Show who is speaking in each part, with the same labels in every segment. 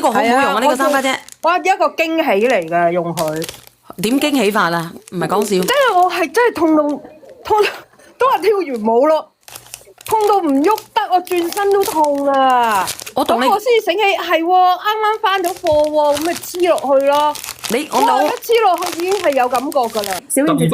Speaker 1: 個好唔好用啊？呢個三家姐，
Speaker 2: 哇，一個驚喜嚟㗎，用佢。
Speaker 1: 點驚喜法啊？唔係講笑。
Speaker 2: 即係我係真係痛到都話跳完舞咯，痛到唔喐得，我轉身都痛啊！
Speaker 1: 我同你，
Speaker 2: 我先醒起係喎，啱啱翻咗課喎，咁咪黐落去咯。
Speaker 1: 我
Speaker 2: 一黐落去已經係有感覺㗎啦。
Speaker 3: 小燕姐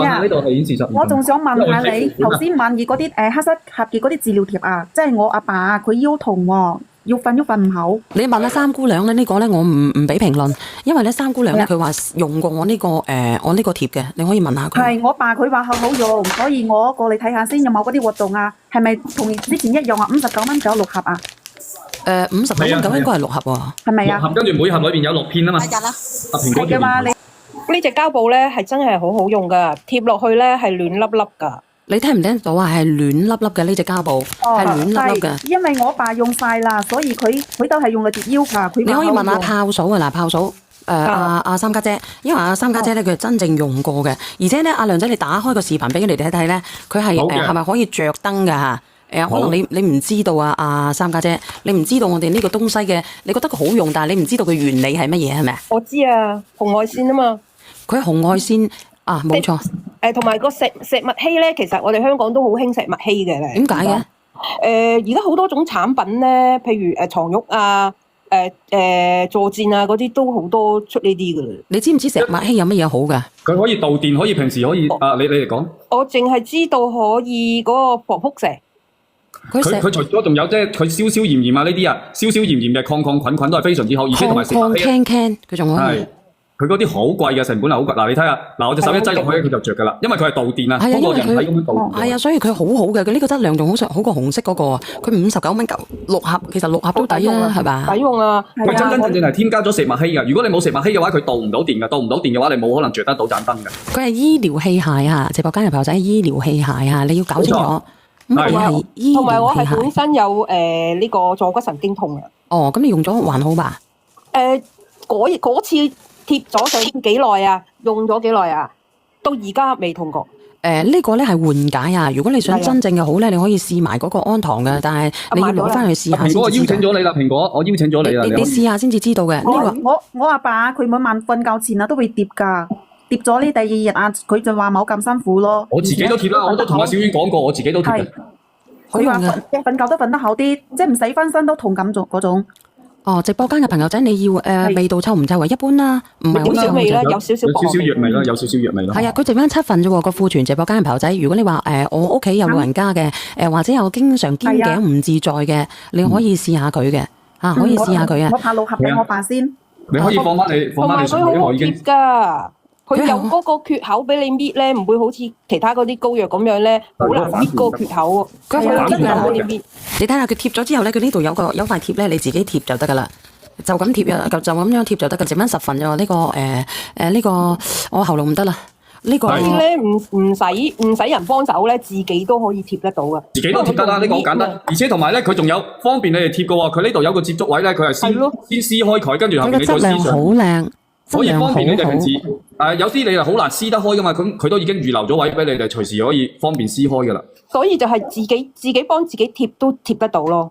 Speaker 3: 姐啊，我仲想問下你，頭先問熱嗰啲黑色合嘅嗰啲治療貼啊，即係我阿爸佢腰痛喎。要瞓都瞓唔好。
Speaker 1: 你問下三姑娘咧，呢個咧我唔俾評論，因為咧三姑娘咧佢話用過我呢個我呢個貼嘅，你可以問下佢。
Speaker 3: 係我爸佢話好用，所以我過嚟睇下先有冇嗰啲活動啊？係咪同之前一樣啊？59蚊仲有6盒啊
Speaker 1: ？59蚊咁應該係6盒喎。
Speaker 3: 係咪啊？6
Speaker 4: 盒跟住每盒裏邊有6片啊嘛。
Speaker 1: 係啦。
Speaker 4: 蘋果
Speaker 3: 嘛？
Speaker 2: 呢隻膠布咧係真係好好用㗎，貼落去咧係暖粒粒㗎。
Speaker 1: 你聽唔聽到啊？係暖粒粒嘅呢隻膠布，係暖粒粒嘅。
Speaker 3: 因為我爸用晒啦，所以佢都係用嚟貼腰㗎。
Speaker 1: 你可以問下炮嫂啊，嗱炮嫂，阿三家姐，因為阿三家姐咧佢係真正用過嘅，而且咧阿梁仔你打開個視頻俾佢哋睇睇咧，佢係係咪可以着燈㗎嚇？可能你唔知道啊，阿三家姐，你唔知道我哋呢個東西嘅，你覺得佢好用，但係你唔知道佢原理係乜嘢係咪啊？
Speaker 2: 我知啊，紅外線啊嘛。
Speaker 1: 佢係紅外線。啊，冇錯。
Speaker 2: 同埋個石墨烯咧，其實我哋香港都好興石墨烯嘅咧。
Speaker 1: 點解嘅？
Speaker 2: 而家好多種產品咧，譬如床褥啊、坐墊啊嗰啲都好多出呢啲㗎啦。
Speaker 1: 你知唔知石墨烯有乜嘢好㗎？
Speaker 4: 佢可以導電，可以平時可以你嚟講。
Speaker 2: 我淨係知道可以嗰個防輻射。
Speaker 4: 佢除咗仲有即係佢消消炎炎啊呢啲啊，消消炎炎嘅抗菌都係非常之好，而且同埋石墨烯。
Speaker 1: 佢仲可以。
Speaker 4: 佢嗰啲好貴嘅成本係好貴，嗱你睇下，嗱我隻手一擠落去佢就着㗎啦，因為佢係導電啊，嗰個人體咁樣導電。
Speaker 1: 係啊，所以佢好好嘅，佢呢個質量仲好過紅色嗰個啊，佢59蚊6盒，其實6盒都抵啊，係嘛？
Speaker 2: 抵用啊！
Speaker 4: 佢真正係添加咗石墨烯㗎，如果你冇石墨烯嘅話，佢導唔到電㗎，導唔到電嘅話，你冇可能着得到盞燈㗎。
Speaker 1: 佢係醫療器械啊，直播間嘅朋友仔醫療器械啊，你要搞清楚。咁佢係醫療器械。
Speaker 2: 同埋我係本身有呢個坐骨神經痛嘅。
Speaker 1: 哦，咁你用咗還好吧？
Speaker 2: 嗰次。貼咗上幾耐啊？用咗幾耐啊？到而家未痛過。
Speaker 1: 呢個咧係緩解啊！如果你想真正嘅好咧，你可以試埋嗰個安糖嘅，但係你要攞翻去試下先知道。
Speaker 4: 蘋果我邀請咗你啦，蘋果我邀請咗你啦。
Speaker 1: 你試下先至知道嘅。
Speaker 3: 我阿爸佢每晚瞓覺前啊都會貼㗎，貼咗呢第2日啊，佢就話冇咁辛苦咯。
Speaker 4: 我自己都貼啦，我都同阿小婉講過，我自己都貼嘅。
Speaker 3: 佢話瞓覺都瞓得好啲，即係唔使翻身都痛感嗰種。
Speaker 1: 哦，直播間嘅朋友仔，你要味道臭唔臭啊？一般啦，唔係好
Speaker 2: 少味啦，有少少
Speaker 4: 藥味啦，有少少藥味啦。
Speaker 1: 係啊，佢剩翻7份啫喎，個庫存直播間嘅朋友仔。如果你話我屋企有老人家嘅，或者有經常肩頸唔自在嘅，你可以試下佢嘅，可以試下佢啊。
Speaker 3: 我拍6盒俾我爸先。
Speaker 4: 你可以放翻你上去，因為我已經。
Speaker 2: 佢有嗰個缺口俾你搣咧，唔會好似其他嗰啲膏藥咁樣咧，好難搣嗰個缺口。佢好難搣。
Speaker 1: 你睇下佢貼咗之後咧，佢呢度有塊貼咧，你自己貼就得噶啦，就咁貼啊，就咁樣貼就得噶，剩翻10份啫喎。呢個呢個我喉嚨唔得啦，呢個
Speaker 2: 咧唔使人幫手咧，自己都可以貼得到噶。
Speaker 4: 自己都貼得啦，呢個好簡單，而且同埋咧，佢仲有方便你哋貼噶喎。佢呢度有個接觸位咧，佢係先撕開佢，跟住後面你再撕上。
Speaker 1: 好靚。
Speaker 4: 可以方便你哋平時有啲你係好難撕得開噶嘛，咁佢都已經預留咗位俾你哋，隨時可以方便撕開噶啦。
Speaker 2: 所以就係自己幫自己貼都貼得到咯。